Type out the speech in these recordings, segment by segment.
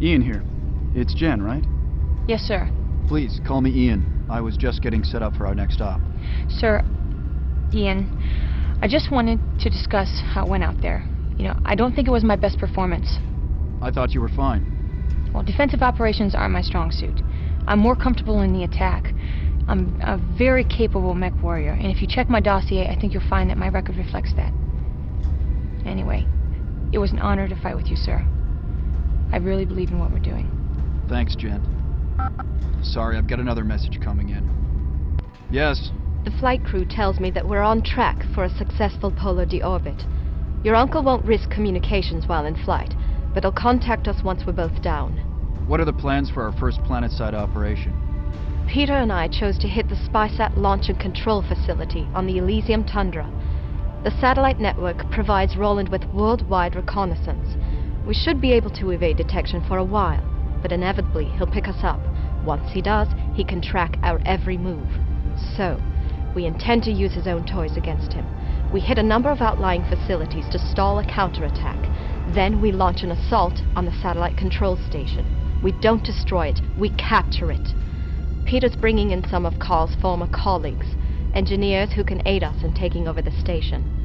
Ian here. It's Jen, right? Yes, sir. Please, call me Ian. I was just getting set up for our next op. Sir, Ian, I just wanted to discuss how it went out there. I don't think it was my best performance. I thought you were fine. Well, defensive operations aren't my strong suit. I'm more comfortable in the attack. I'm a very capable MechWarrior, and if you check my dossier, I think you'll find that my record reflects that. Anyway, it was an honor to fight with you, sir. I really believe in what we're doing. Thanks, Jen. Sorry, I've got another message coming in. Yes? The flight crew tells me that we're on track for a successful polar deorbit. Your uncle won't risk communications while in flight, but he'll contact us once we're both down. What are the plans for our first planet-side operation? Peter and I chose to hit the SpySat launch and control facility on the Elysium Tundra. The satellite network provides Roland with worldwide reconnaissance. We should be able to evade detection for a while, but inevitably he'll pick us up. Once he does, he can track our every move. So, we intend to use his own toys against him. We hit a number of outlying facilities to stall a counterattack. Then we launch an assault on the satellite control station. We don't destroy it, we capture it. Peter's bringing in some of Carl's former colleagues, engineers who can aid us in taking over the station.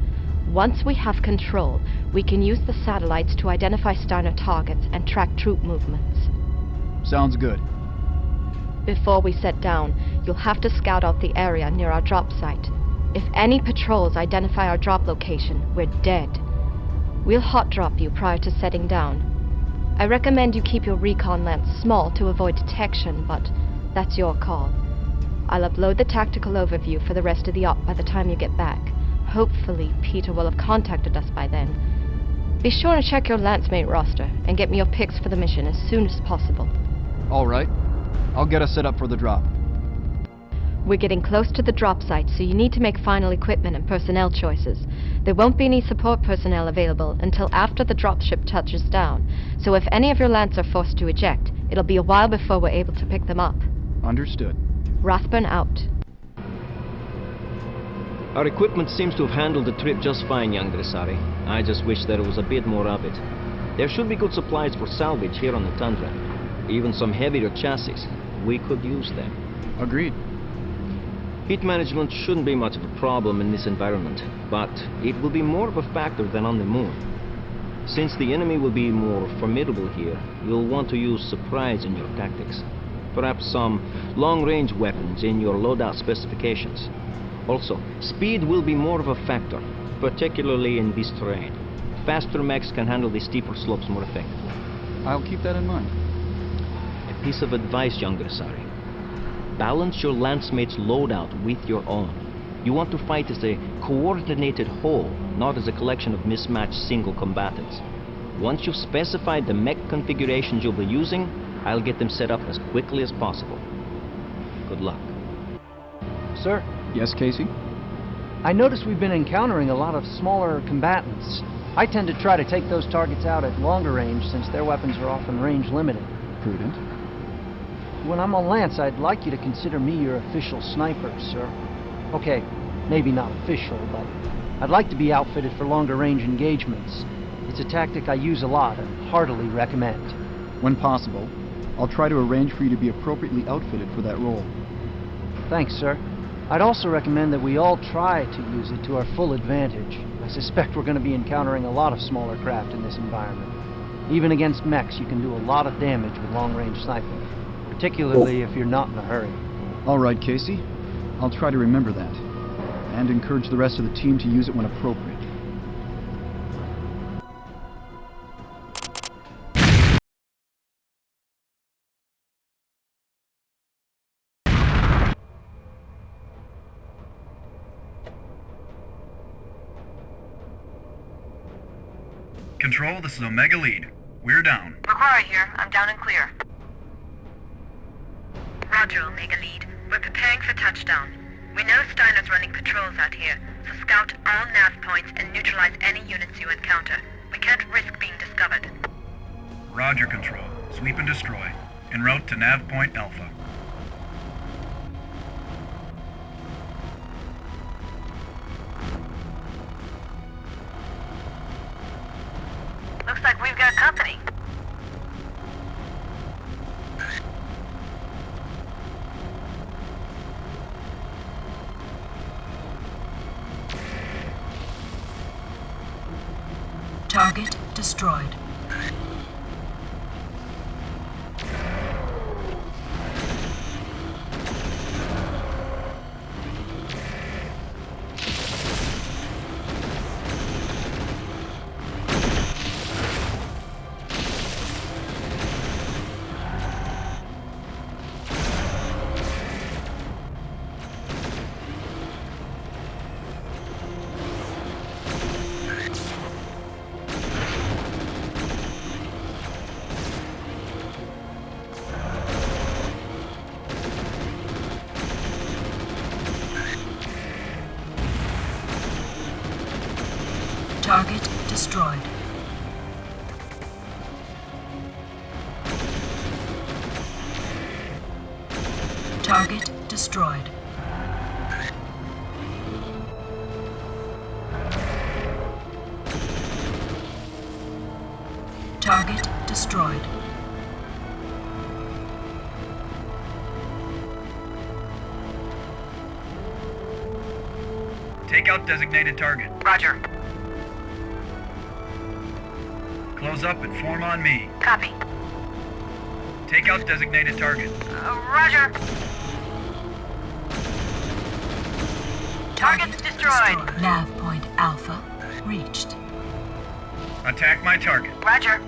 Once we have control, we can use the satellites to identify Steiner targets and track troop movements. Sounds good. Before we set down, you'll have to scout out the area near our drop site. If any patrols identify our drop location, we're dead. We'll hot drop you prior to setting down. I recommend you keep your recon lens small to avoid detection, but that's your call. I'll upload the tactical overview for the rest of the op by the time you get back. Hopefully, Peter will have contacted us by then. Be sure to check your Lancemate roster and get me your picks for the mission as soon as possible. All right. I'll get us set up for the drop. We're getting close to the drop site, so you need to make final equipment and personnel choices. There won't be any support personnel available until after the dropship touches down, so if any of your Lance are forced to eject, it'll be a while before we're able to pick them up. Understood. Rathburn out. Our equipment seems to have handled the trip just fine, young Dressari. I just wish there was a bit more of it. There should be good supplies for salvage here on the Tundra. Even some heavier chassis. We could use them. Agreed. Heat management shouldn't be much of a problem in this environment, but it will be more of a factor than on the moon. Since the enemy will be more formidable here, you'll want to use surprise in your tactics. Perhaps some long-range weapons in your loadout specifications. Also, speed will be more of a factor, particularly in this terrain. Faster mechs can handle the steeper slopes more effectively. I'll keep that in mind. A piece of advice, young Dressari. Balance your Lancemate's loadout with your own. You want to fight as a coordinated whole, not as a collection of mismatched single combatants. Once you've specified the mech configurations you'll be using, I'll get them set up as quickly as possible. Good luck. Sir? Yes, Casey? I notice we've been encountering a lot of smaller combatants. I tend to try to take those targets out at longer range since their weapons are often range limited. Prudent. When I'm on Lance, I'd like you to consider me your official sniper, sir. Okay, maybe not official, but I'd like to be outfitted for longer range engagements. It's a tactic I use a lot and heartily recommend. When possible, I'll try to arrange for you to be appropriately outfitted for that role. Thanks, sir. I'd also recommend that we all try to use it to our full advantage. I suspect we're going to be encountering a lot of smaller craft in this environment. Even against mechs, you can do a lot of damage with long-range sniping, particularly if you're not in a hurry. All right, Casey. I'll try to remember that, and encourage the rest of the team to use it when appropriate. Control, this is Omega Lead. We're down. MechWarrior here. I'm down and clear. Roger, Omega Lead. We're preparing for touchdown. We know Steiner's running patrols out here, so scout all nav points and neutralize any units you encounter. We can't risk being discovered. Roger, Control. Sweep and destroy. En route to Nav Point Alpha. Looks like we've got company. Target destroyed. Target destroyed. Target destroyed. Target destroyed. Take out designated target. Roger. Close up and form on me. Copy. Take out designated target. Roger. Target's destroyed. Nav point Alpha reached. Attack my target. Roger.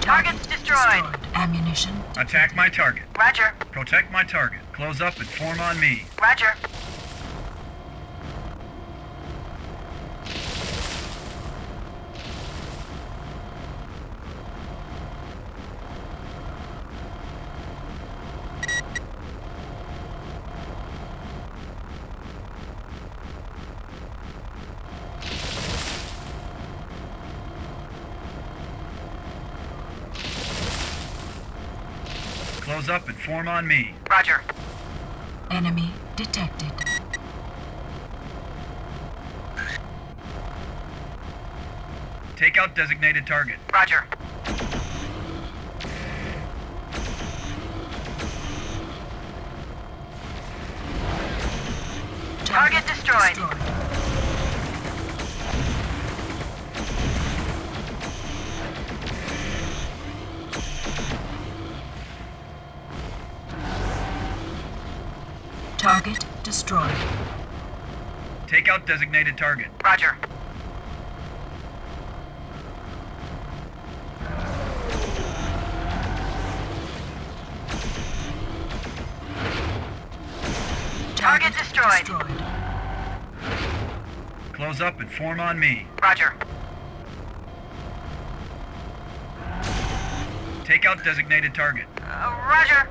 Target's destroyed. Ammunition. Attack my target. Roger. Protect my target. Close up and form on me. Roger. Close up and form on me. Roger. Enemy detected. Take out designated target. Roger. Target destroyed. Target destroyed. Take out designated target. Roger. Target destroyed. Close up and form on me. Roger. Take out designated target. Roger.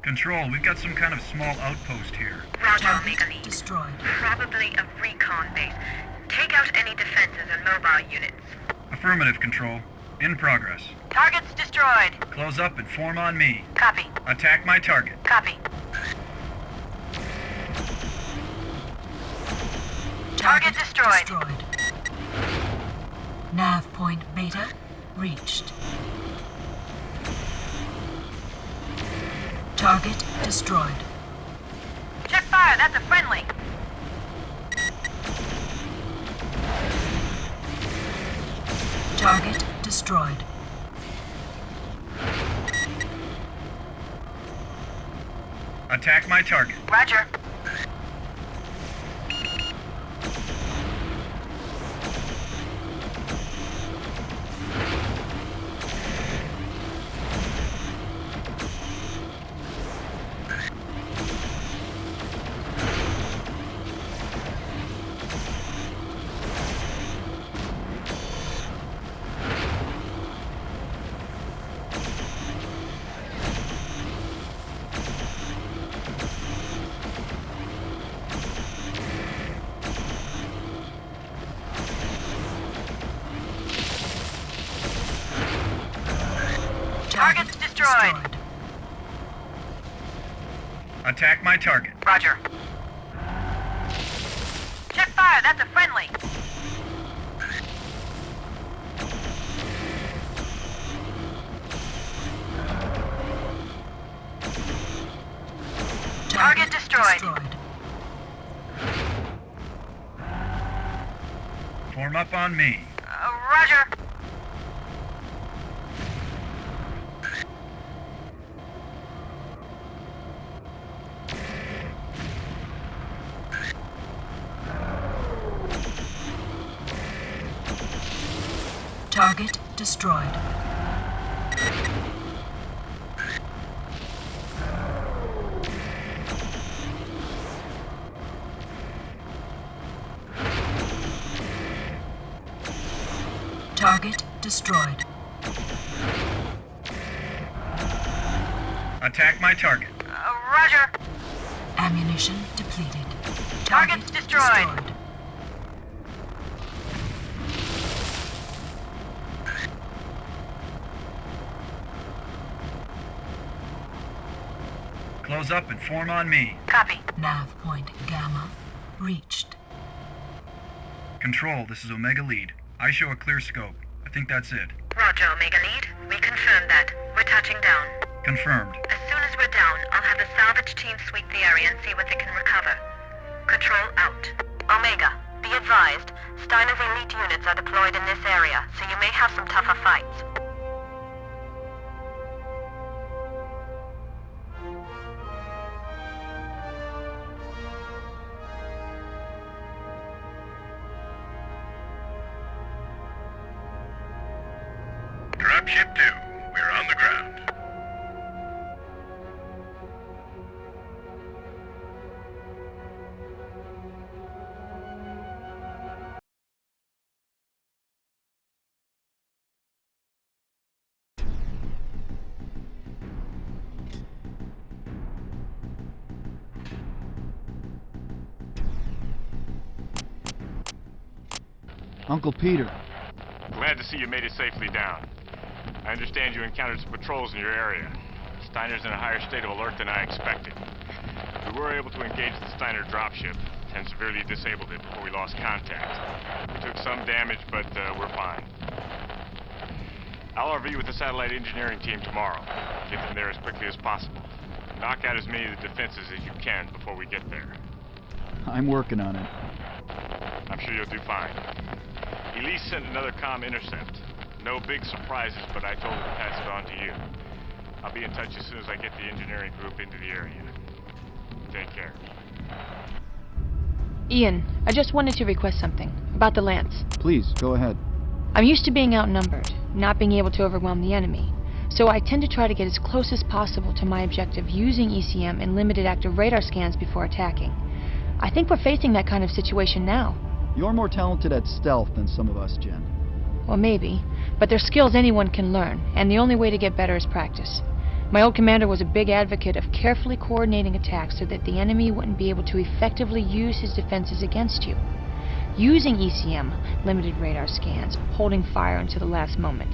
Control, we've got some kind of small outpost here. Roger, Omega Lead. Destroyed. Probably a Recon base. Take out any defenses and mobile units. Affirmative, Control. In progress. Target's destroyed. Close up and form on me. Copy. Attack my target. Copy. Target destroyed. Nav point Beta reached. Target destroyed. Check fire, that's a friendly. destroyed. Attack my target. Roger. Target's destroyed. Attack my target. Roger. Check fire, that's a friendly. Target destroyed. Form up on me. Roger. Target destroyed. Target destroyed. Attack my target. Roger. Ammunition depleted. Target's destroyed. Close up and form on me. Copy. Nav point Gamma reached. Control, this is Omega Lead. I show a clear scope. I think that's it. Roger, Omega Lead. We confirm that. We're touching down. Confirmed. As soon as we're down, I'll have the salvage team sweep the area and see what they can recover. Control out. Omega, be advised. Steiner's elite units are deployed in this area, so you may have some tougher fights. Dropship 2, we're on the ground. Uncle Peter. Glad to see you made it safely down. I understand you encountered some patrols in your area. Steiner's in a higher state of alert than I expected. We were able to engage the Steiner dropship and severely disabled it before we lost contact. We took some damage, but we're fine. I'll RV with the satellite engineering team tomorrow. Get them there as quickly as possible. Knock out as many of the defenses as you can before we get there. I'm working on it. I'm sure you'll do fine. Elise sent another comm intercept. No big surprises, but I told her to pass it on to you. I'll be in touch as soon as I get the engineering group into the area. Take care. Ian, I just wanted to request something about the Lance. Please, go ahead. I'm used to being outnumbered, not being able to overwhelm the enemy. So I tend to try to get as close as possible to my objective using ECM and limited active radar scans before attacking. I think we're facing that kind of situation now. You're more talented at stealth than some of us, Jen. Well, maybe. But they're skills anyone can learn, and the only way to get better is practice. My old commander was a big advocate of carefully coordinating attacks so that the enemy wouldn't be able to effectively use his defenses against you. Using ECM, limited radar scans, holding fire until the last moment.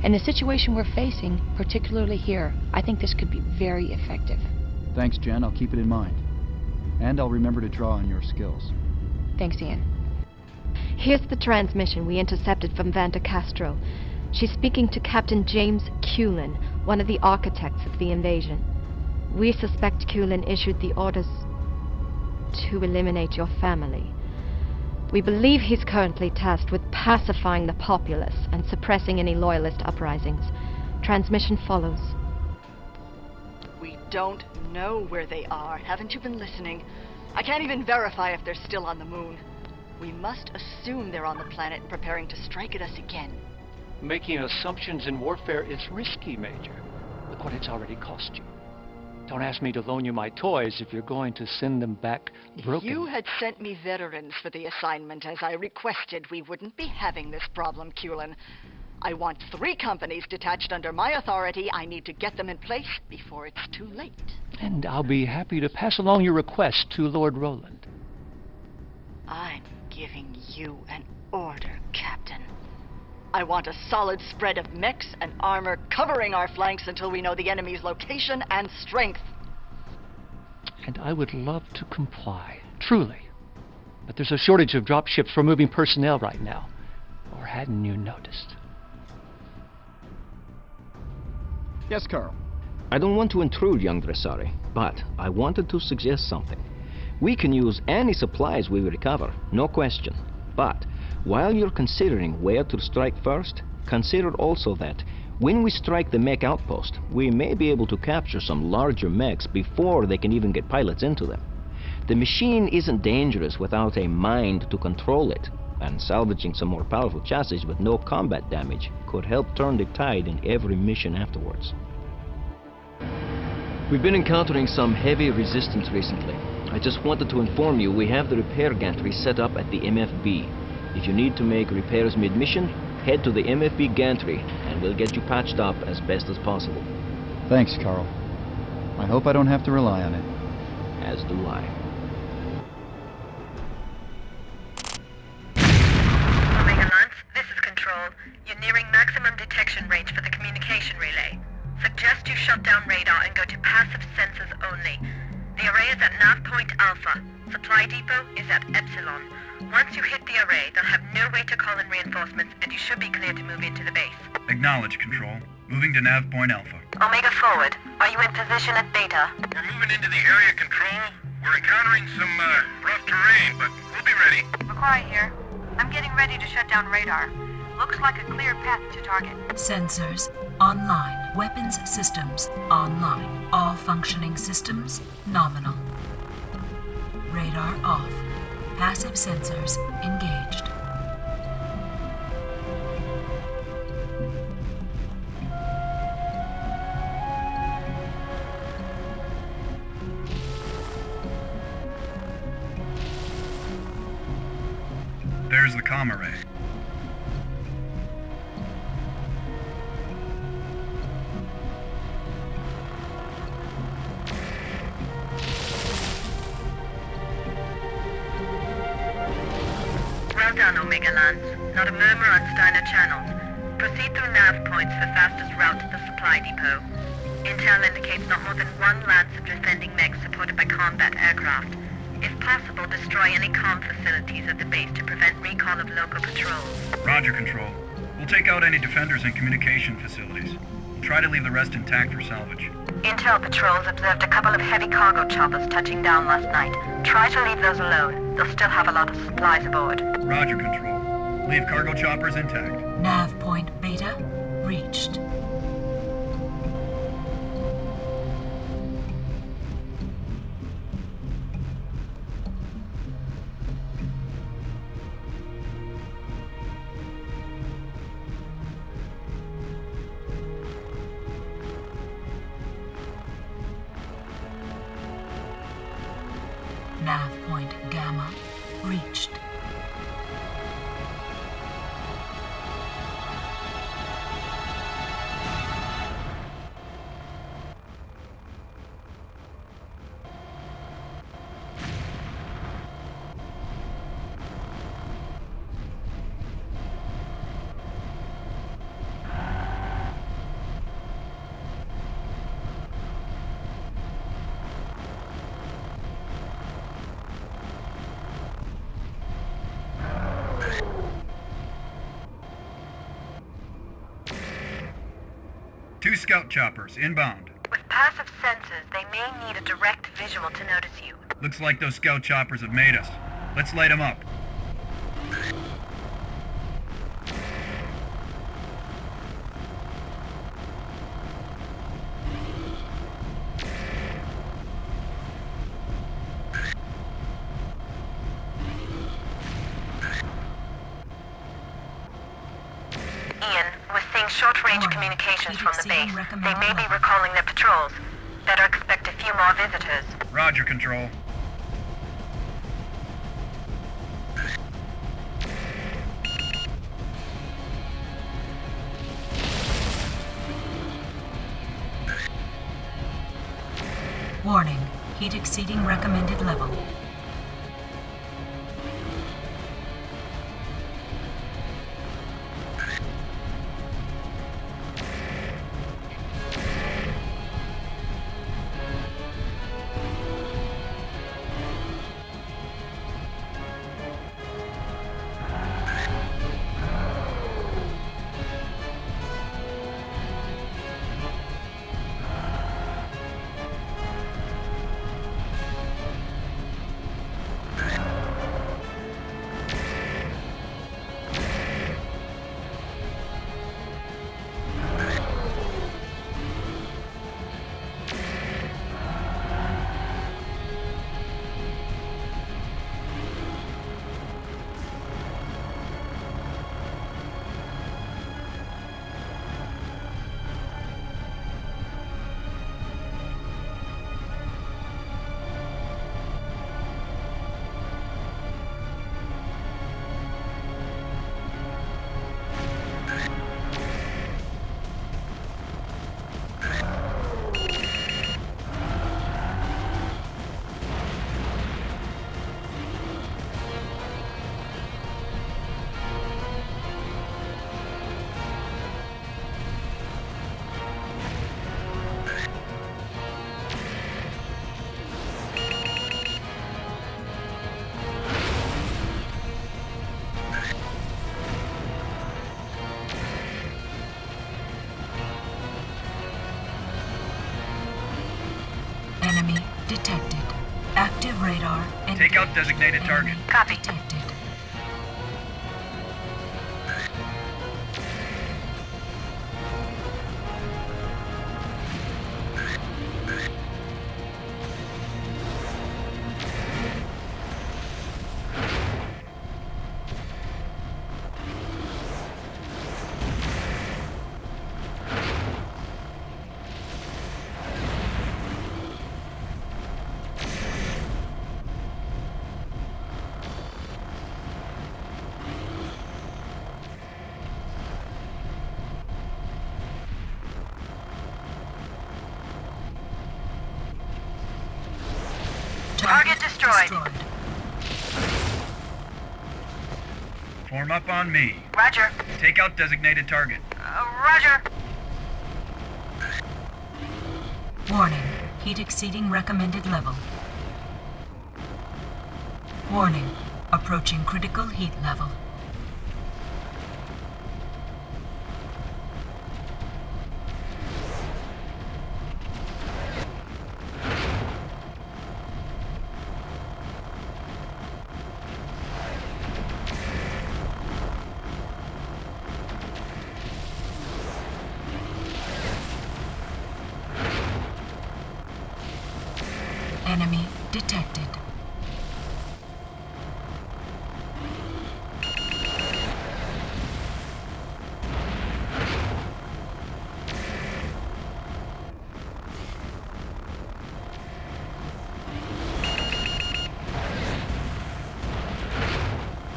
In the situation we're facing, particularly here, I think this could be very effective. Thanks, Jen. I'll keep it in mind. And I'll remember to draw on your skills. Thanks, Ian. Here's the transmission we intercepted from Vanta Castro. She's speaking to Captain James Cullen, one of the architects of the invasion. We suspect Cullen issued the orders to eliminate your family. We believe he's currently tasked with pacifying the populace and suppressing any loyalist uprisings. Transmission follows. We don't know where they are. Haven't you been listening? I can't even verify if they're still on the moon. We must assume they're on the planet and preparing to strike at us again. Making assumptions in warfare is risky, Major. Look what it's already cost you. Don't ask me to loan you my toys if you're going to send them back broken. If you had sent me veterans for the assignment as I requested, we wouldn't be having this problem, Culin. I want 3 companies detached under my authority. I need to get them in place before it's too late. And I'll be happy to pass along your request to Lord Roland. I'm giving you an order, Captain. I want a solid spread of mechs and armor covering our flanks until we know the enemy's location and strength. And I would love to comply, truly. But there's a shortage of dropships for moving personnel right now. Or hadn't you noticed? Yes, Carl. I don't want to intrude, young Dressari, but I wanted to suggest something. We can use any supplies we recover, no question. But while you're considering where to strike first, consider also that when we strike the mech outpost, we may be able to capture some larger mechs before they can even get pilots into them. The machine isn't dangerous without a mind to control it, and salvaging some more powerful chassis with no combat damage could help turn the tide in every mission afterwards. We've been encountering some heavy resistance recently. I just wanted to inform you we have the repair gantry set up at the MFB. If you need to make repairs mid-mission, head to the MFB gantry and we'll get you patched up as best as possible. Thanks, Carl. I hope I don't have to rely on it. As do I. Omega Lance, this is Control. You're nearing maximum detection range for the communication relay. Suggest you shut down radar and go to passive sensors only. The array is at nav point Alpha. Supply depot is at Epsilon. Once you hit the array, they'll have no way to call in reinforcements, and you should be clear to move into the base. Acknowledge, Control. Moving to nav point Alpha. Omega forward. Are you in position at Beta? We're moving into the area, Control. We're encountering some rough terrain, but we'll be ready. McQuarrie here. I'm getting ready to shut down radar. Looks like a clear path to target. Sensors online. Weapons systems online. All functioning systems nominal. Radar off. Passive sensors engaged. There's the comm array. Well done, Omega Lance. Not a murmur on Steiner channels. Proceed through nav points for fastest route to the supply depot. Intel indicates not more than 1 lance of defending mechs supported by combat aircraft. If possible, destroy any comm facilities at the base to prevent recall of local patrols. Roger, Control. We'll take out any defenders and communication facilities. We'll try to leave the rest intact for salvage. Intel patrols observed a couple of heavy cargo choppers touching down last night. Try to leave those alone. They'll still have a lot of supplies aboard. Roger, Control. Leave cargo choppers intact. Nav point Beta reached. Nav point Gamma reached. Two scout choppers, inbound. With passive sensors, they may need a direct visual to notice you. Looks like those scout choppers have made us. Let's light them up. Ian, we're seeing short-range Warning. communications from the Exceeding base. They recommended may be level. recalling their patrols. Better expect a few more visitors. Roger, Control. Warning. Heat exceeding recommended level. Enemy detected. Active radar and Take out designated target. Copy. detected. Target destroyed. Form up on me. Roger. Take out designated target. Roger. Warning. Heat exceeding recommended level. Warning. Approaching critical heat level. Enemy detected.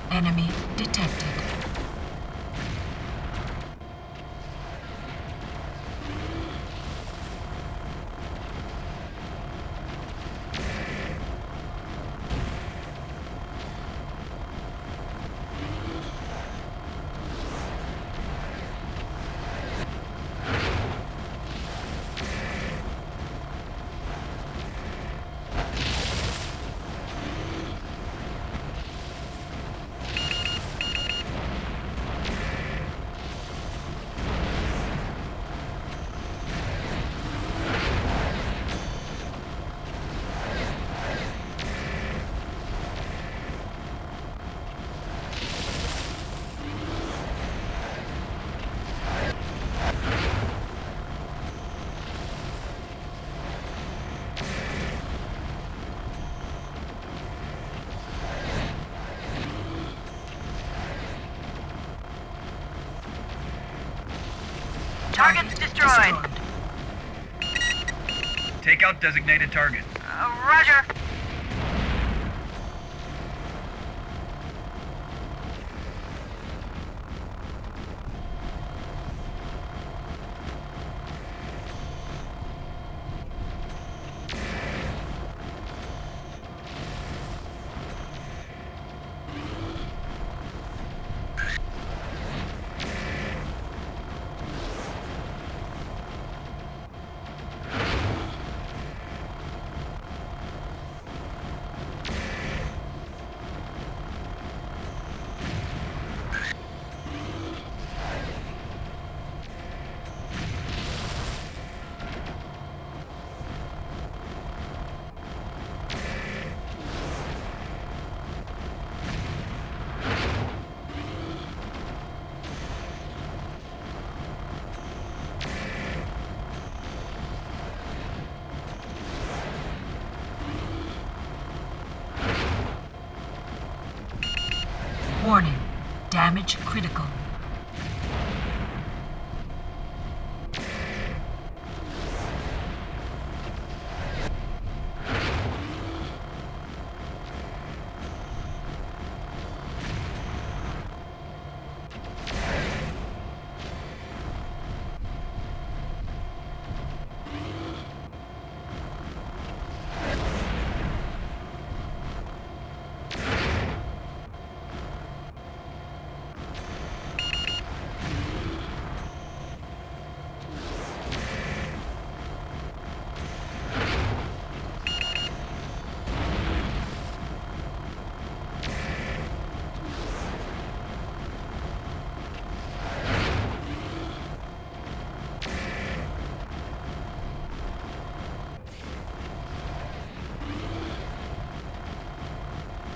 Enemy detected. Target's destroyed. Take out designated target. Roger. Warning. Damage critical.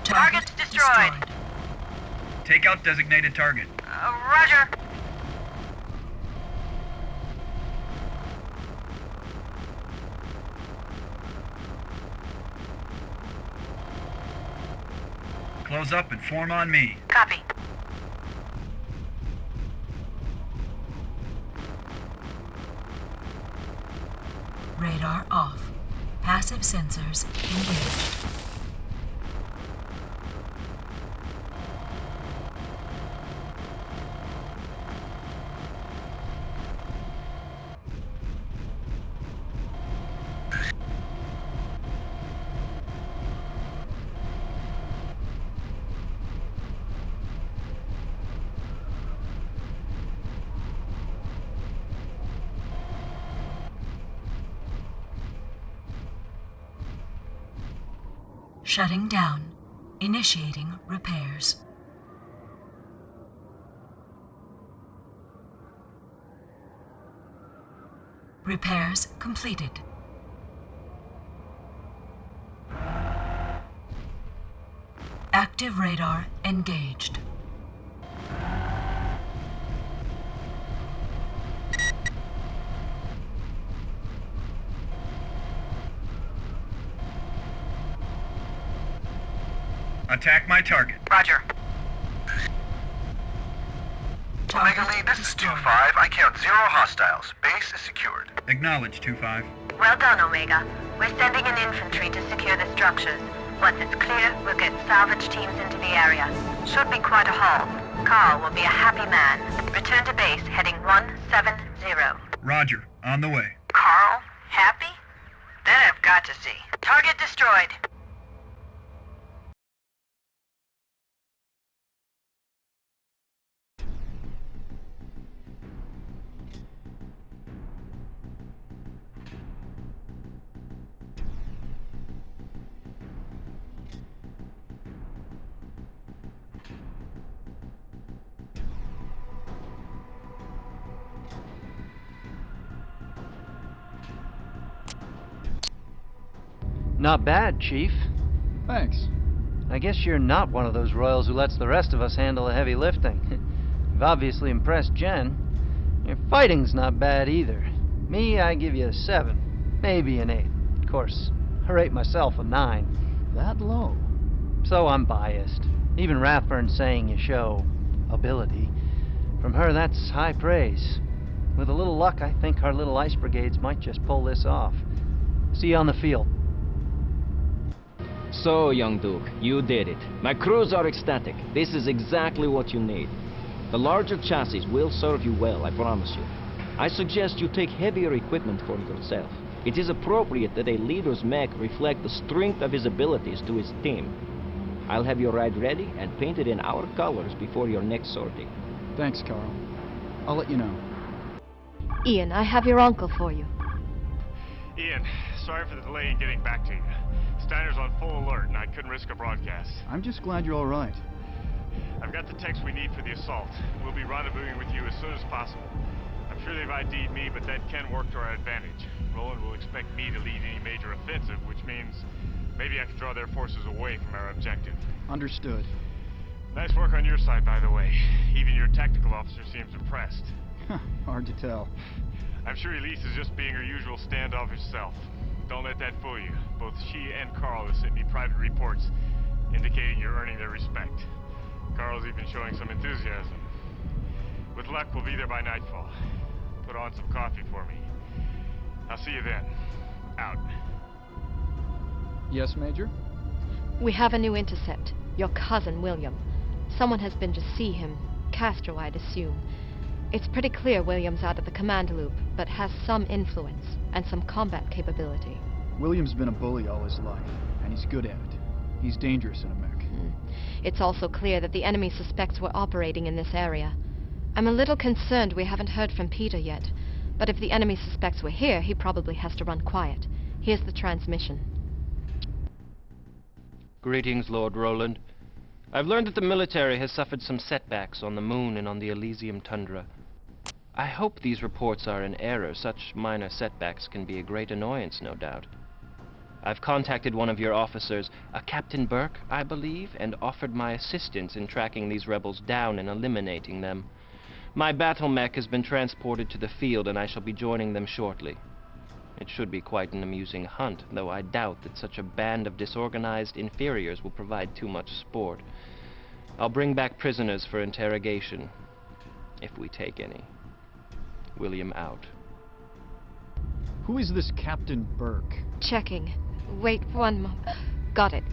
Target's destroyed. Take out designated target. Roger. Close up and form on me. Copy. Radar off. Passive sensors engaged. Shutting down. Initiating repairs. Repairs completed. Active radar engaged. Attack my target. Roger. Target Omega Lead, this is destroyed. 2-5. I count 0 hostiles. Base is secured. Acknowledge 2-5. Well done, Omega. We're sending in infantry to secure the structures. Once it's clear, we'll get salvage teams into the area. Should be quite a haul. Carl will be a happy man. Return to base, heading 170. Roger. On the way. Carl? Happy? That I've got to see. Target destroyed. Not bad, Chief. Thanks. I guess you're not one of those royals who lets the rest of us handle the heavy lifting. You've obviously impressed Jen. Your fighting's not bad either. Me, I give you a 7, maybe an 8. Of course, I rate myself a 9. That low? So I'm biased. Even Rathburn's saying you show ability. From her, that's high praise. With a little luck, I think our little ice brigades might just pull this off. See you on the field. So, young Duke, you did it. My crews are ecstatic. This is exactly what you need. The larger chassis will serve you well, I promise you. I suggest you take heavier equipment for yourself. It is appropriate that a leader's mech reflect the strength of his abilities to his team. I'll have your ride ready and painted in our colors before your next sortie. Thanks, Carl. I'll let you know. Ian, I have your uncle for you. Ian, sorry for the delay in getting back to you. Steiner's on full alert, and I couldn't risk a broadcast. I'm just glad you're all right. I've got the techs we need for the assault. We'll be rendezvousing with you as soon as possible. I'm sure they've ID'd me, but that can work to our advantage. Roland will expect me to lead any major offensive, which means maybe I can draw their forces away from our objective. Understood. Nice work on your side, by the way. Even your tactical officer seems impressed. Hard to tell. I'm sure Elise is just being her usual standoffish self. Don't let that fool you. Both she and Carl have sent me private reports indicating you're earning their respect. Carl's even showing some enthusiasm. With luck, we'll be there by nightfall. Put on some coffee for me. I'll see you then. Out. Yes, Major? We have a new intercept. Your cousin, William. Someone has been to see him. Castro, I'd assume. It's pretty clear William's out of the command loop, but has some influence and some combat capability. William's been a bully all his life, and he's good at it. He's dangerous in a mech. It's also clear that the enemy suspects we're operating in this area. I'm a little concerned we haven't heard from Peter yet, but if the enemy suspects we're here, he probably has to run quiet. Here's the transmission. Greetings, Lord Roland. I've learned that the military has suffered some setbacks on the moon and on the Elysium Tundra. I hope these reports are in error. Such minor setbacks can be a great annoyance, no doubt. I've contacted one of your officers, a Captain Burke, I believe, and offered my assistance in tracking these rebels down and eliminating them. My battle mech has been transported to the field, and I shall be joining them shortly. It should be quite an amusing hunt, though I doubt that such a band of disorganized inferiors will provide too much sport. I'll bring back prisoners for interrogation, if we take any. William out. Who is this Captain Burke? Checking. Wait one moment. Got it.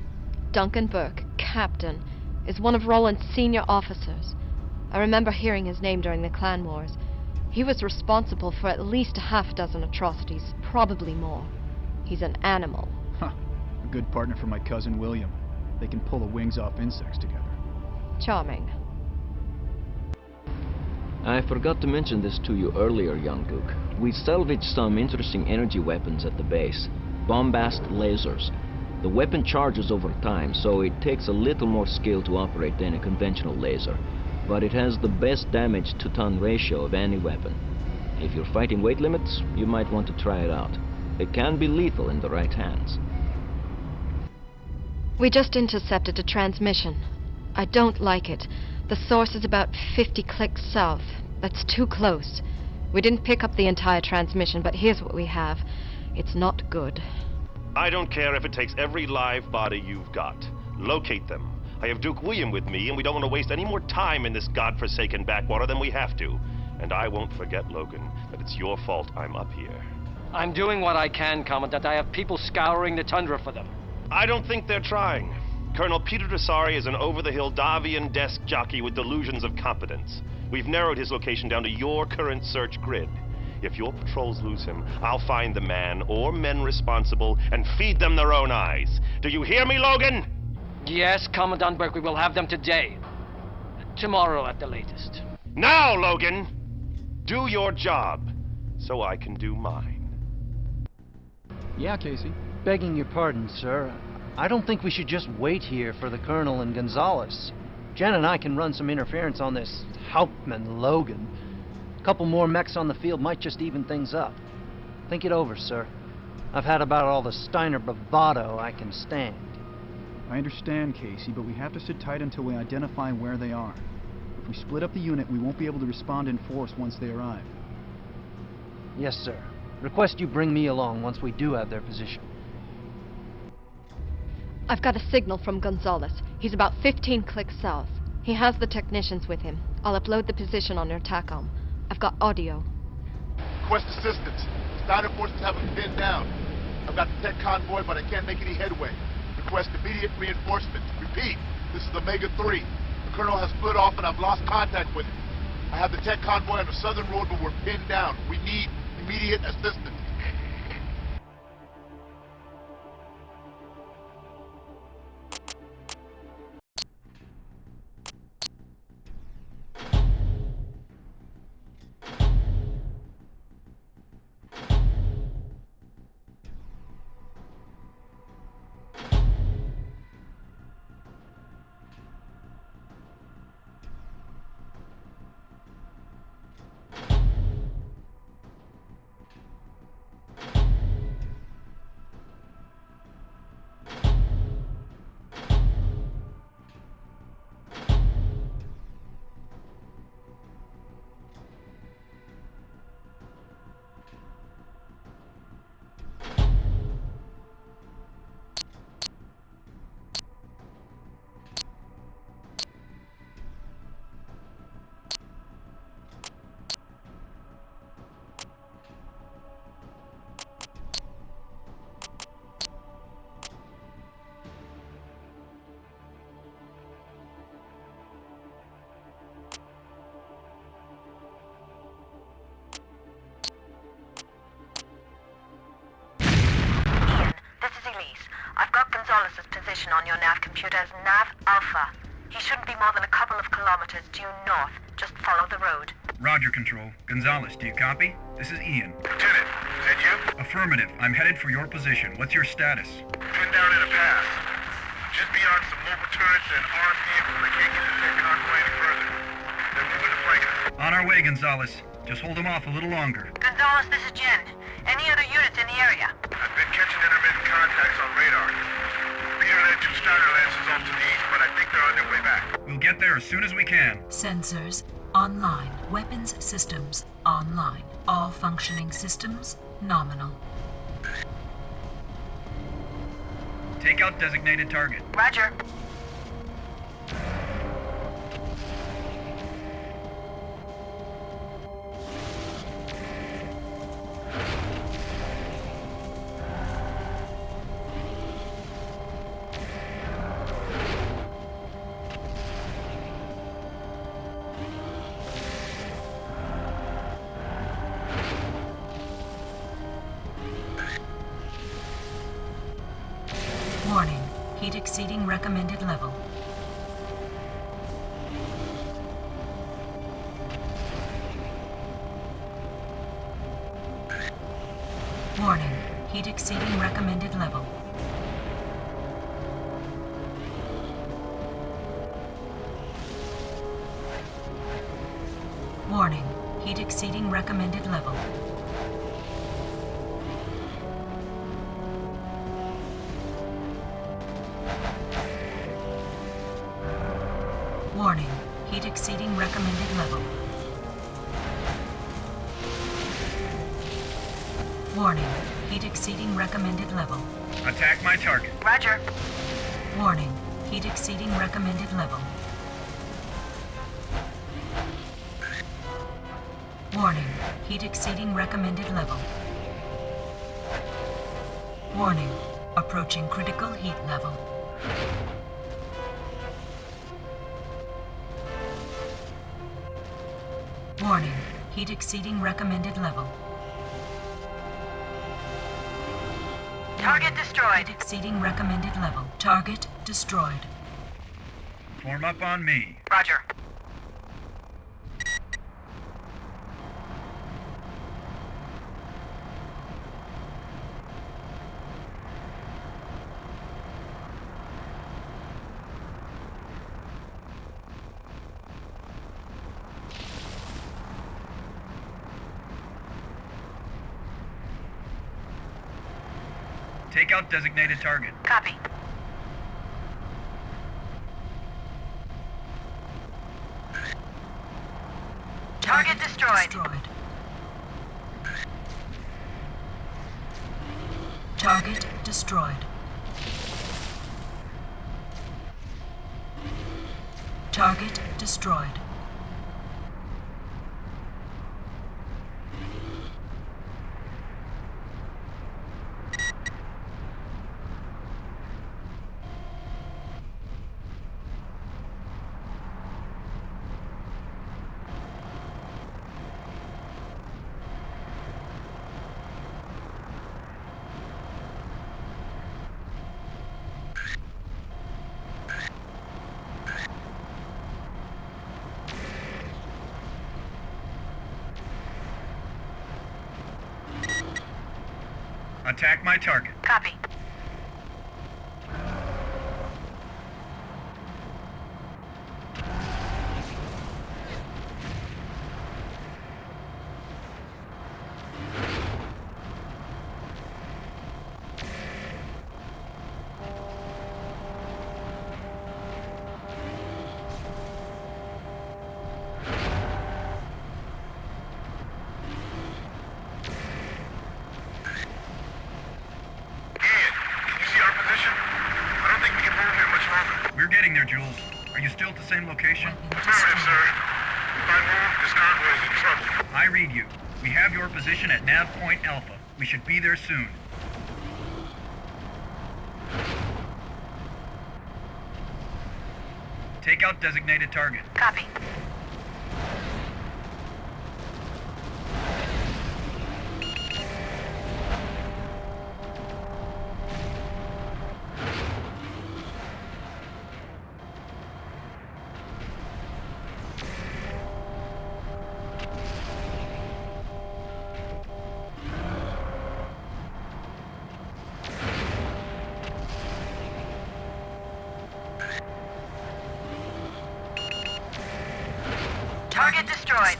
Duncan Burke, Captain, is one of Roland's senior officers. I remember hearing his name during the Clan Wars. He was responsible for at least a half dozen atrocities, probably more. He's an animal. Huh. A good partner for my cousin William. They can pull the wings off insects together. Charming. I forgot to mention this to you earlier, young Duke. We salvaged some interesting energy weapons at the base. Bombast lasers. The weapon charges over time, so it takes a little more skill to operate than a conventional laser. But it has the best damage to ton ratio of any weapon. If you're fighting weight limits, you might want to try it out. It can be lethal in the right hands. We just intercepted a transmission. I don't like it. The source is about 50 clicks south. That's too close. We didn't pick up the entire transmission, but here's what we have. It's not good. I don't care if it takes every live body you've got. Locate them. I have Duke William with me, and we don't want to waste any more time in this godforsaken backwater than we have to. And I won't forget, Logan, that it's your fault I'm up here. I'm doing what I can, Commandant. I have people scouring the tundra for them. I don't think they're trying. Colonel Peter Desari is an over-the-hill Davian desk jockey with delusions of competence. We've narrowed his location down to your current search grid. If your patrols lose him, I'll find the man or men responsible and feed them their own eyes. Do you hear me, Logan? Yes, Commandant Burke, we will have them today. Tomorrow at the latest. Now, Logan! Do your job, so I can do mine. Yeah, Casey. Begging your pardon, sir. I don't think we should just wait here for the Colonel and Gonzalez. Jen and I can run some interference on this Hauptmann Logan. A couple more mechs on the field might just even things up. Think it over, sir. I've had about all the Steiner bravado I can stand. I understand, Casey, but we have to sit tight until we identify where they are. If we split up the unit, we won't be able to respond in force once they arrive. Yes, sir. Request you bring me along once we do have their position. I've got a signal from Gonzalez. He's about 15 clicks south. He has the technicians with him. I'll upload the position on your TACOM. I've got audio. Request assistance. Steiner forces have him pinned down. I've got the tech convoy, but I can't make any headway. Request immediate reinforcements. Repeat, this is Omega 3. The colonel has split off and I've lost contact with him. I have the tech convoy on the southern road, but we're pinned down. We need immediate assistance. Position on your nav computer as Nav Alpha. He shouldn't be more than a couple of kilometers due north. Just follow the road. Roger, Control. Gonzalez, do you copy? This is Ian. Lieutenant, is that you? Affirmative. I'm headed for your position. What's your status? Pinned down in a pass. Just beyond some mobile turrets and armed vehicles. I can't get the tech convoy any further. They're moving to flank us. On our way, Gonzalez. Just hold them off a little longer. Gonzalez, this is Jen. Any other units in the area? I've been catching intermittent contacts on radar. Peter led 2 Steiner lances off to the east, but I think they're on their way back. We'll get there as soon as we can. Sensors online. Weapons systems online. All functioning systems nominal. Take out designated target. Roger. Warning. Heat exceeding recommended level. Warning. Heat exceeding recommended level. Warning. Heat exceeding recommended level. Warning. Heat exceeding recommended level. Warning. Heat exceeding recommended level. Attack my target. Roger. Warning. Heat exceeding recommended level. Warning. Heat exceeding recommended level. Warning. Approaching critical heat level. Warning. Heat exceeding recommended level. Target destroyed. Heat exceeding recommended level. Target destroyed. Form up on me. Roger. Take out designated target. Copy. Target destroyed. Target destroyed. Target destroyed. Attack my target. Copy. We're getting there, Jules. Are you still at the same location? Affirmative, sir. If I move, this convoy is in trouble. I read you. We have your position at nav point Alpha. We should be there soon. Take out designated target. Copy. Target destroyed.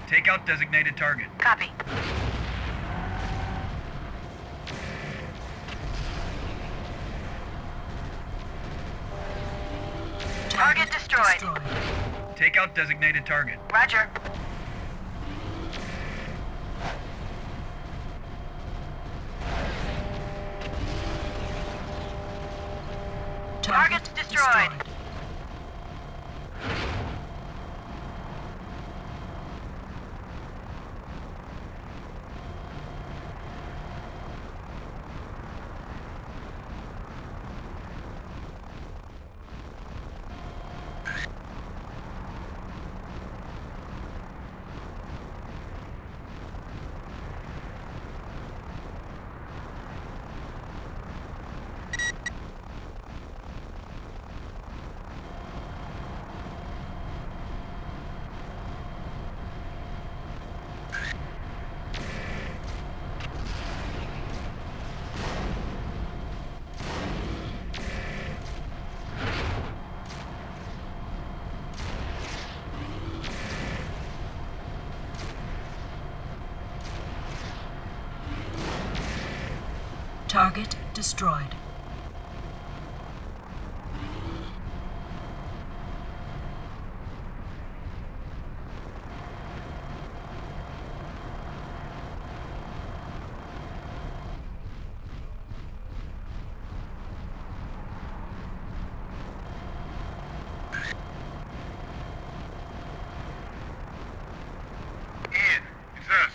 Take out designated target. Copy. Target destroyed. Take out designated target. Roger. Target's destroyed. Target destroyed. Ian, it's us.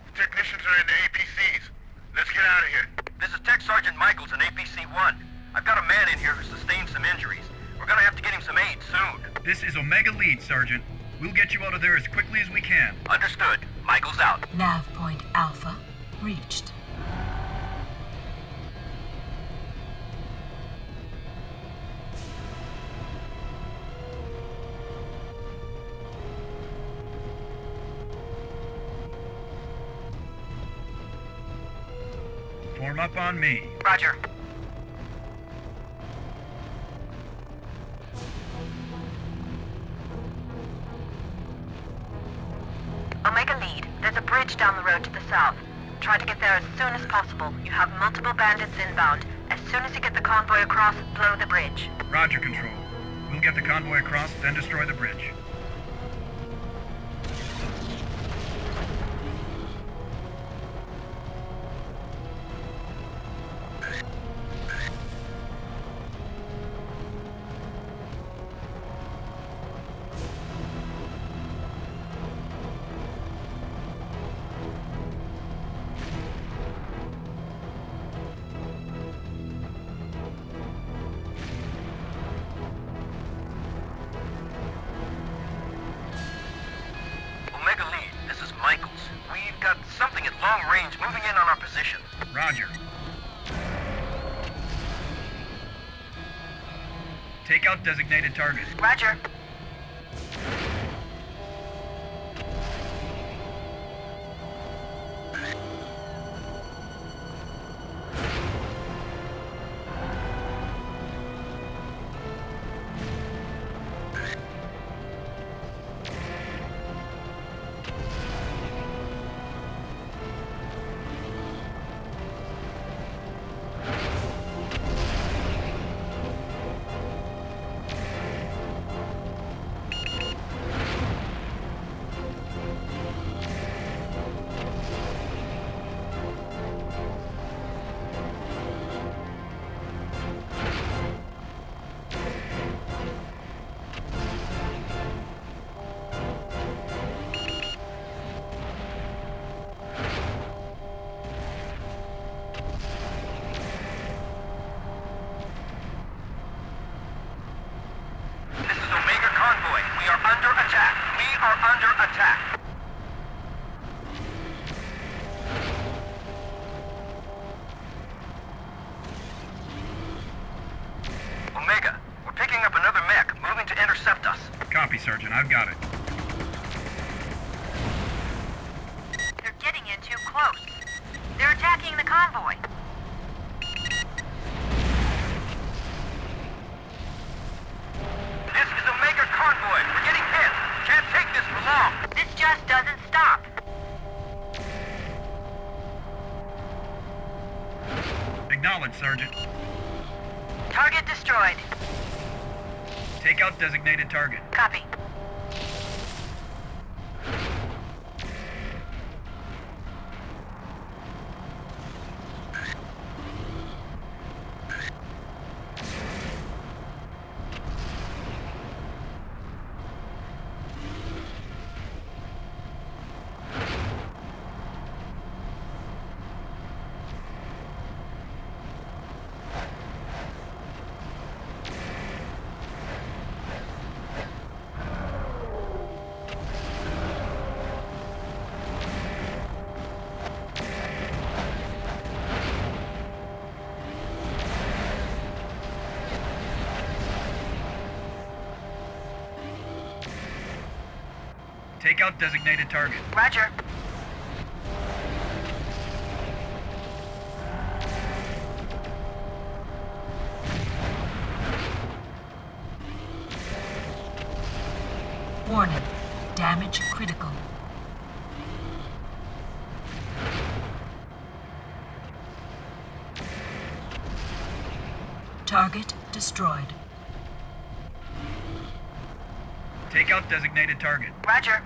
The technicians are in the APCs. Let's get out of here. This is Tech Sergeant Michaels in APC-1. I've got a man in here who sustained some injuries. We're gonna have to get him some aid soon. This is Omega Lead, Sergeant. We'll get you out of there as quickly as we can. Understood. Michaels out. Nav point Alpha reached. Form up on me. Roger. Omega Lead, there's a bridge down the road to the south. Try to get there as soon as possible. You have multiple bandits inbound. As soon as you get the convoy across, blow the bridge. Roger, Control. We'll get the convoy across, then destroy the bridge. Omega Lead, this is Michaels. We've got something at long range moving in on our position. Roger. Take out designated target. Roger. Attack! Omega, we're picking up another mech, moving to intercept us. Copy, Sergeant. I've got it. They're getting in too close. They're attacking the convoy. This is Omega convoy. We're getting hit. Can't take this for long. This just doesn't stop. Acknowledged, Sergeant. Target destroyed. Take out designated target. Copy. Take out designated target. Roger. Warning. Damage critical. Target destroyed. Take out designated target. Roger.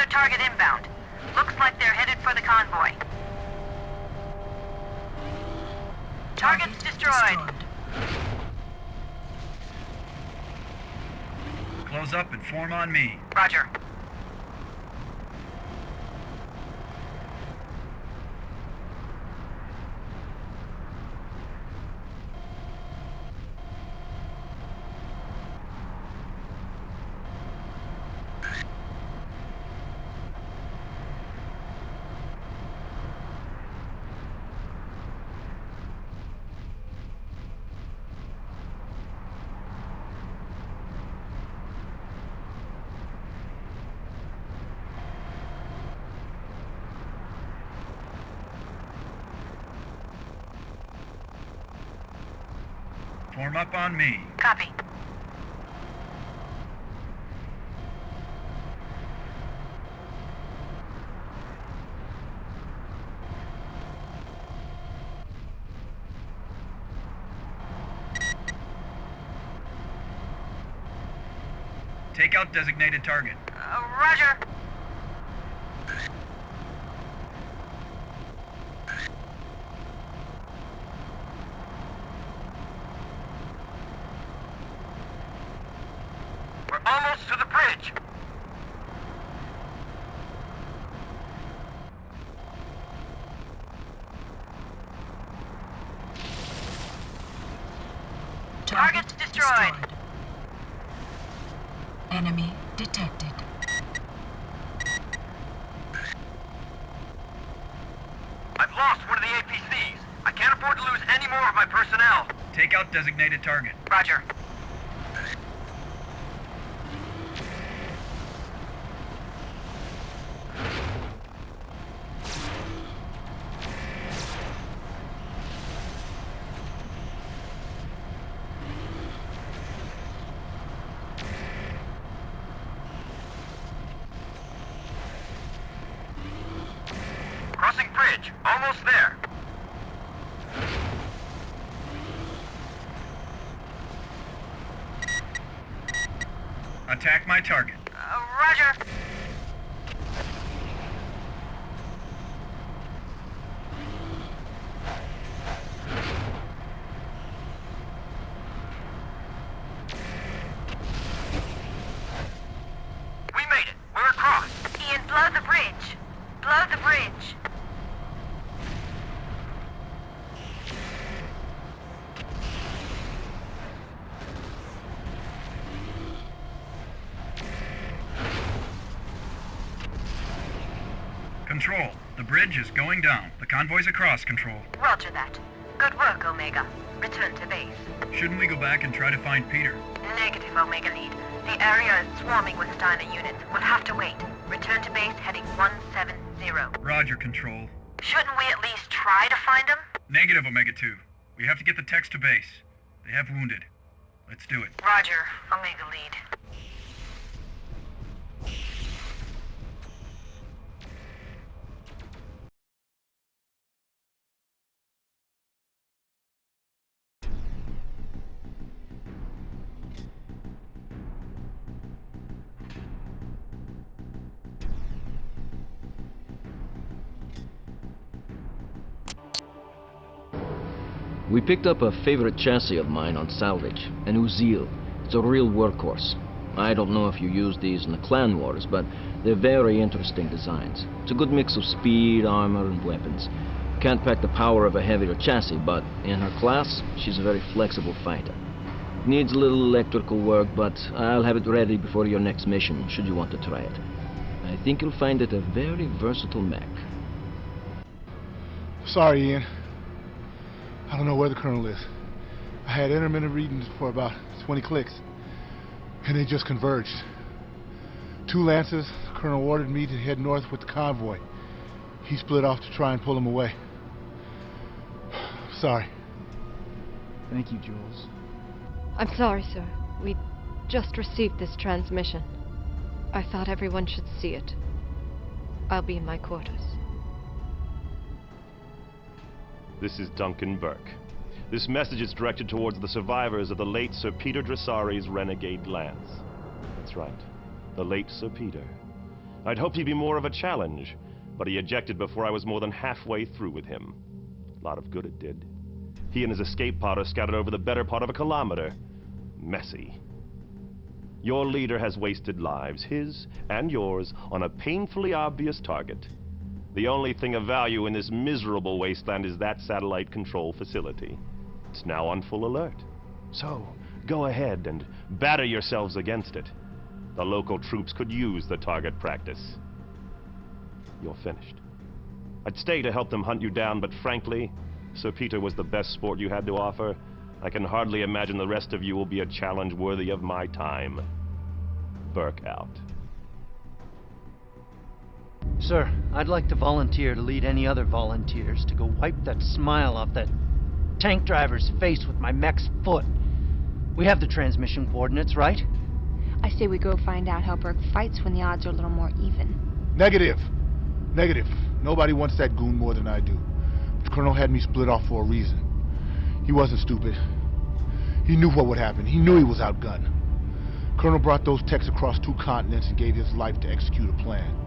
Target inbound. Looks like they're headed for the convoy. Target's destroyed. Close up and form on me. Roger. Form up on me. Copy. Take out designated target. Roger. We're almost to the bridge. Target's destroyed. Enemy detected. I've lost one of the APCs. I can't afford to lose any more of my personnel. Take out designated target. Roger. Crossing bridge. Almost there. Attack my target. Roger. Control, the bridge is going down. The convoy's across, Control. Roger that. Good work, Omega. Return to base. Shouldn't we go back and try to find Peter? Negative, Omega Lead. The area is swarming with Steiner units. We'll have to wait. Return to base heading 170. Roger, Control. Shouldn't we at least try to find him? Negative, Omega 2. We have to get the techs to base. They have wounded. Let's do it. Roger, Omega Lead. We picked up a favorite chassis of mine on salvage, an Uzil. It's a real workhorse. I don't know if you use these in the clan wars, but they're very interesting designs. It's a good mix of speed, armor, and weapons. Can't pack the power of a heavier chassis, but in her class, she's a very flexible fighter. Needs a little electrical work, but I'll have it ready before your next mission, should you want to try it. I think you'll find it a very versatile mech. Sorry, Ian. I don't know where the Colonel is. I had intermittent readings for about 20 clicks, and they just converged. 2 Lancers, the Colonel ordered me to head north with the convoy. He split off to try and pull them away. Sorry. Thank you, Jules. I'm sorry, sir. We just received this transmission. I thought everyone should see it. I'll be in my quarters. This is Duncan Burke. This message is directed towards the survivors of the late Sir Peter Dressari's renegade lance. That's right, the late Sir Peter. I'd hoped he'd be more of a challenge, but he ejected before I was more than halfway through with him. A lot of good it did. He and his escape pod are scattered over the better part of a kilometer. Messy. Your leader has wasted lives, his and yours, on a painfully obvious target. The only thing of value in this miserable wasteland is that satellite control facility. It's now on full alert. So, go ahead and batter yourselves against it. The local troops could use the target practice. You're finished. I'd stay to help them hunt you down, but frankly, Sir Peter was the best sport you had to offer. I can hardly imagine the rest of you will be a challenge worthy of my time. Burke out. Sir, I'd like to volunteer to lead any other volunteers to go wipe that smile off that tank driver's face with my mech's foot. We have the transmission coordinates, right? I say we go find out how Burke fights when the odds are a little more even. Negative. Negative. Nobody wants that goon more than I do. The Colonel had me split off for a reason. He wasn't stupid. He knew what would happen. He knew he was outgunned. Colonel brought those techs across 2 continents and gave his life to execute a plan.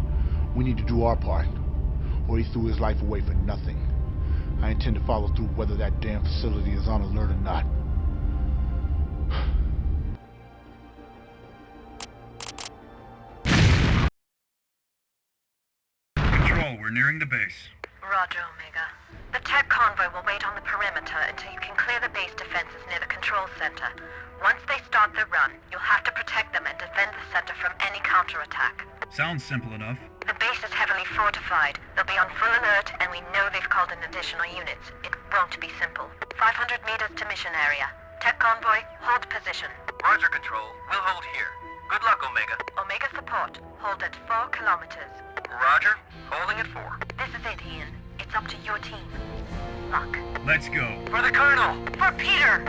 We need to do our part, or he threw his life away for nothing. I intend to follow through whether that damn facility is on alert or not. Control, we're nearing the base. Roger, Omega. The tech convoy will wait on the perimeter until you can clear the base defenses near the control center. Once they start their run, you'll have to protect them and defend the center from any counterattack. Sounds simple enough. The base is heavily fortified. They'll be on full alert, and we know they've called in additional units. It won't be simple. 500 meters to mission area. Tech convoy, hold position. Roger, Control. We'll hold here. Good luck, Omega. Omega support, hold at 4 kilometers. Roger. Holding at 4. This is it, Ian. It's up to your team. Luck. Let's go. For the Colonel! For Peter!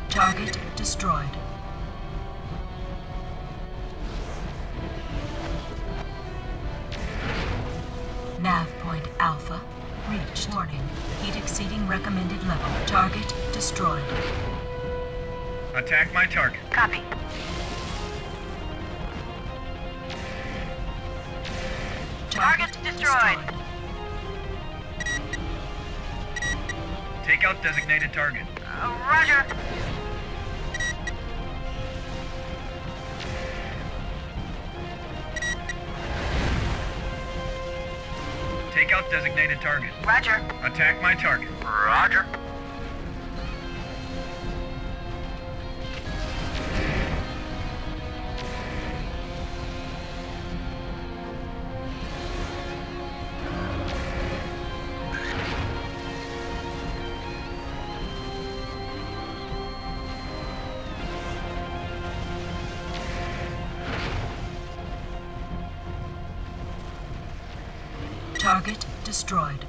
Target destroyed. Nav point Alpha reached. Warning. Heat exceeding recommended level. Target destroyed. Attack my target. Copy. Target destroyed. Take out designated target. Roger. Take out designated target. Roger. Attack my target. Roger. Target destroyed.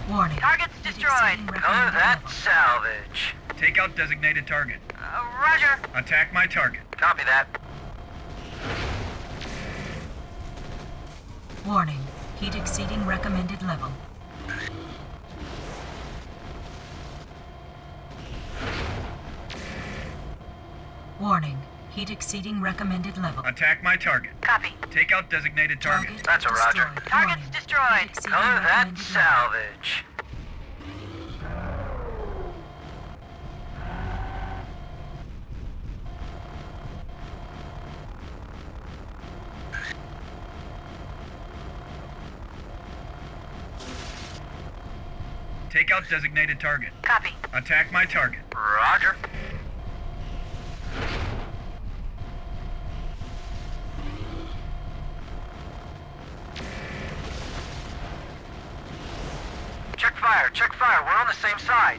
Warning. Target's destroyed. Oh, that's salvage. Take out designated target. Roger. Attack my target. Copy that. Warning. Heat exceeding recommended level. Warning. Heat exceeding recommended level. Attack my target. Copy. Take out designated target. That's a roger. Destroyed. Target's Warning. destroyed. Heat exceeding Oh, that's recommended salvage. Take out designated target. Copy. Attack my target. Roger. Check fire. Check fire. We're on the same side.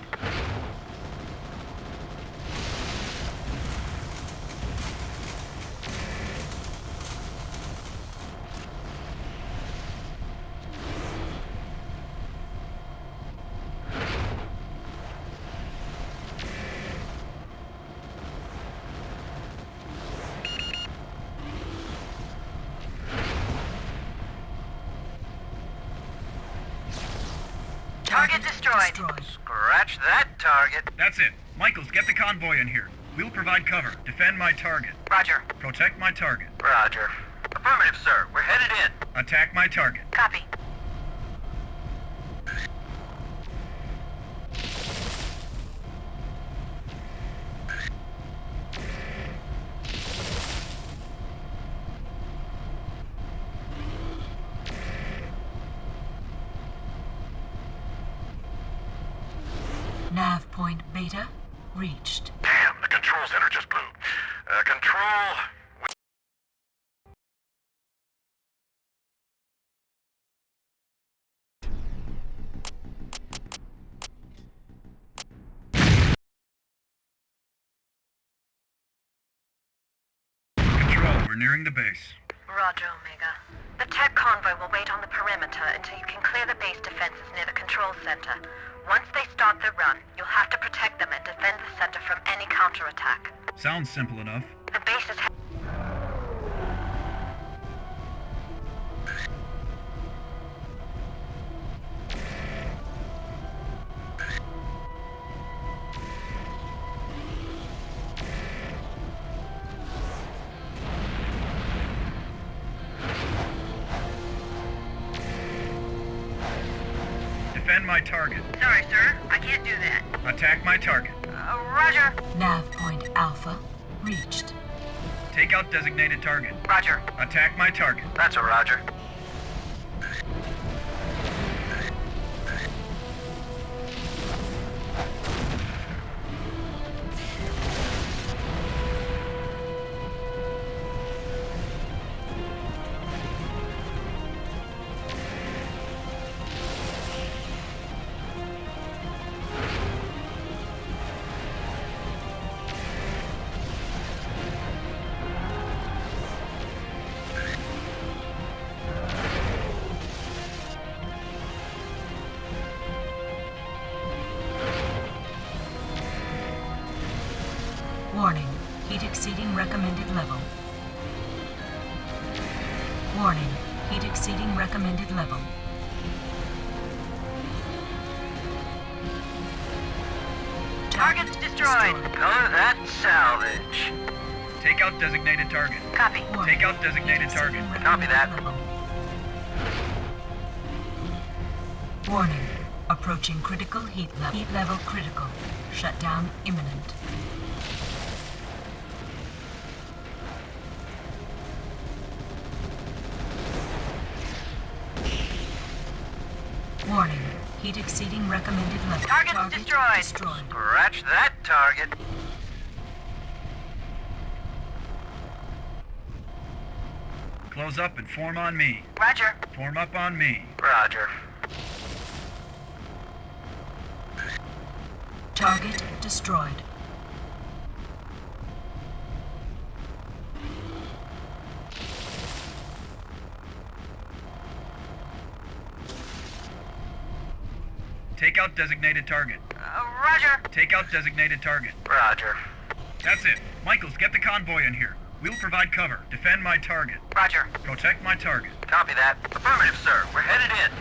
Target destroyed. Scratch that target. That's it. Michaels, get the convoy in here. We'll provide cover. Defend my target. Roger. Protect my target. Roger. Affirmative, sir. We're headed in. Attack my target. Copy. Nav point beta reached. Damn, the control center just blew. Control... Control, we're nearing the base. Roger, Omega. The tech convoy will wait on the perimeter until you can clear the base defenses near the control center. Once they start their run, you'll have to protect them and defend the center from any counterattack. Sounds simple enough. The base is... Defend my target. Sorry, sir. I can't do that. Attack my target. Roger. Nav point Alpha reached. Take out designated target. Roger. Attack my target. That's a roger. Warning. Heat exceeding recommended level. Warning. Heat exceeding recommended level. Target's destroyed. Oh, that's salvage. Take out designated target. Copy. Take out designated target. Copy that. Warning. Approaching critical heat level. Heat level critical. Shutdown imminent. Warning. Heat exceeding recommended level. Target's destroyed. Scratch that target. Close up and form on me. Roger. Form up on me. Roger. Target destroyed. Take out designated target. Roger. Take out designated target. Roger. That's it. Michaels, get the convoy in here. We'll provide cover. Defend my target. Roger. Protect my target. Copy that. Affirmative, sir. We're headed in.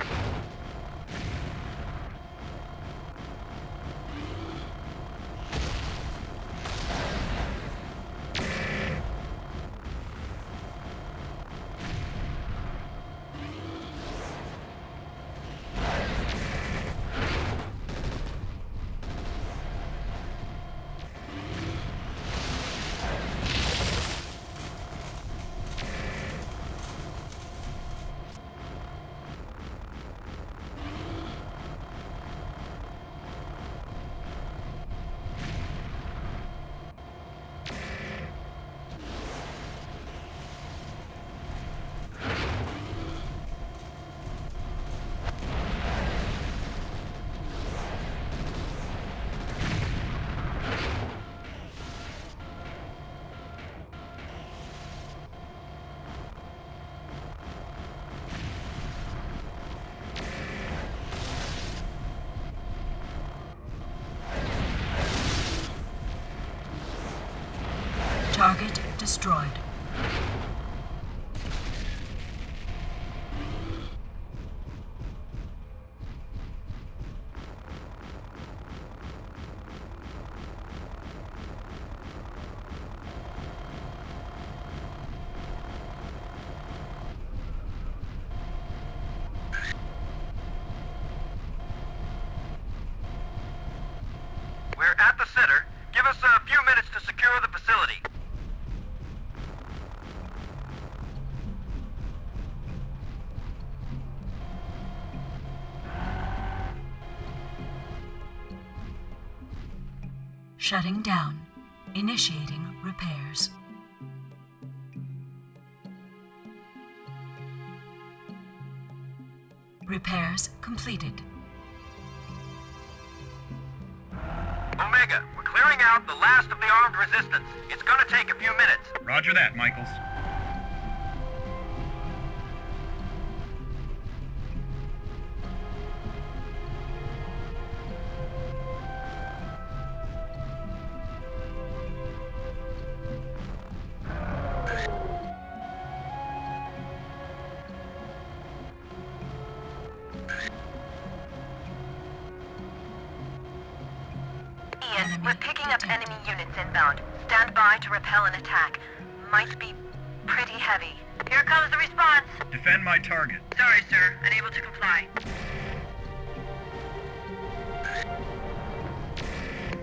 Target destroyed. We're at the center. Give us a few minutes to secure the facility. Shutting down. Initiating repairs. Repairs completed. Omega, we're clearing out the last of the armed resistance. It's gonna take a few minutes. Roger that, Michaels. Ian, we're picking up enemy units inbound. Stand by to repel an attack. Might be pretty heavy. Here comes the response. Defend my target. Sorry, sir. Unable to comply.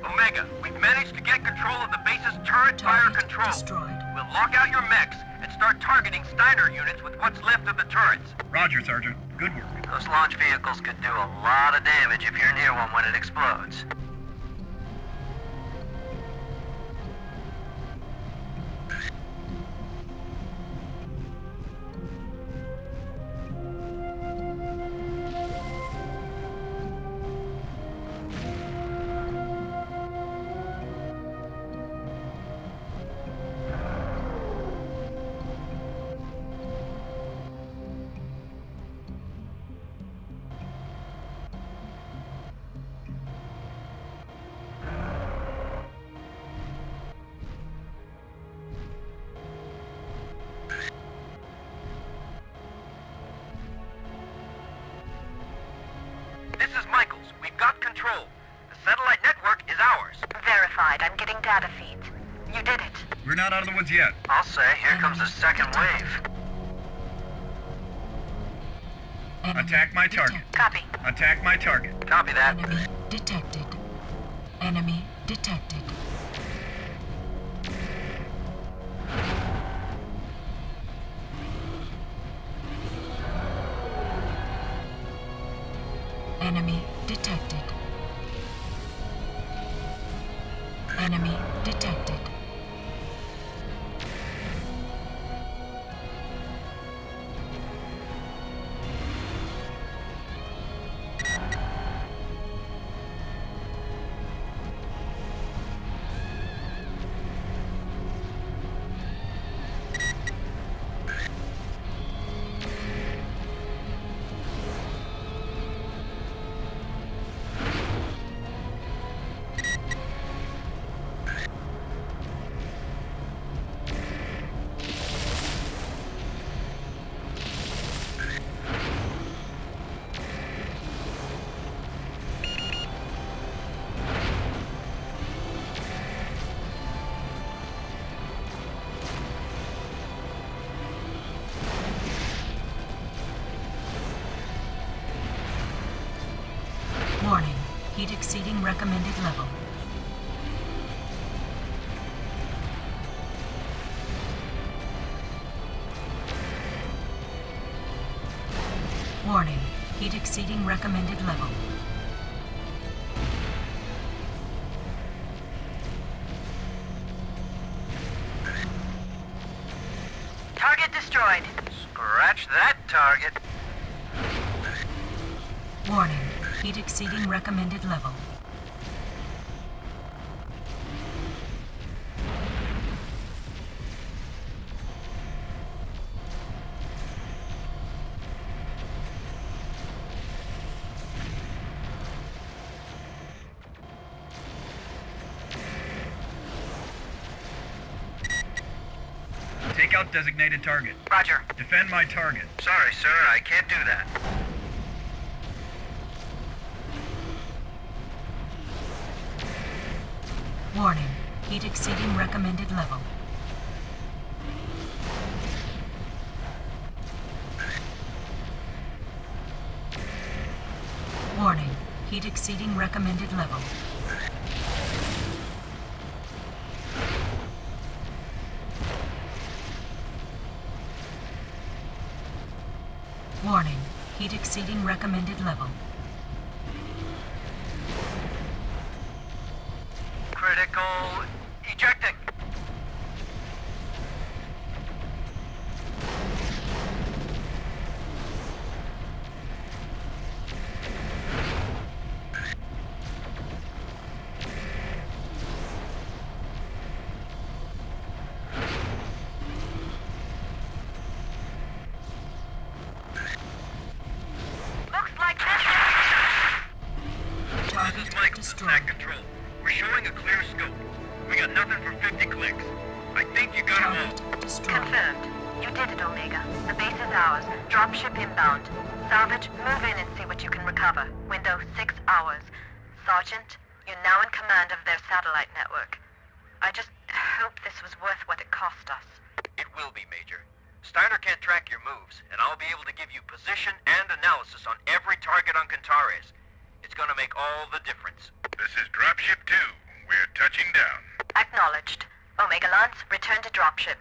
Omega, we've managed to get control of the base's turret fire control. Destroyed. We'll lock out your mechs and start targeting Steiner units with what's left of the turrets. Roger, Sergeant. Good work. Those launch vehicles could do a lot of damage if you're near one when it explodes. This is Michaels. We've got control. The satellite network is ours. Verified. I'm getting data feeds. You did it. We're not out of the woods yet. I'll say, here comes the second wave. Attack my target. Copy. Attack my target. Copy that. Enemy detected. Enemy detected. Enemy detected. Enemy detected. Warning. Heat exceeding recommended level. Warning. Heat exceeding recommended level. Target destroyed. Scratch that target. Warning. Heat exceeding recommended level. Take out designated target. Roger. Defend my target. Sorry, sir, I can't do that. Warning. Heat exceeding recommended level. Warning. Heat exceeding recommended level. Warning. Heat exceeding recommended level. Critical ejecting. Looks like this. Target This is Michael, destroyed. attack control. We're showing a clear scope. We got nothing for 50 clicks. I think you got them all. Target destroyed. Confirmed. You did it, Omega. The base is ours. Dropship inbound. Salvage, move in and see what you can recover. Window 6 hours. Sergeant, you're now in command of their satellite network. I just hope this was worth what it cost us. It will be, Major. Steiner can't track your moves, and I'll be able to give you position and analysis on every target on Cantares. It's gonna make all the difference. This is Dropship 2. We're touching down. Acknowledged. Omega Lance, return to dropship.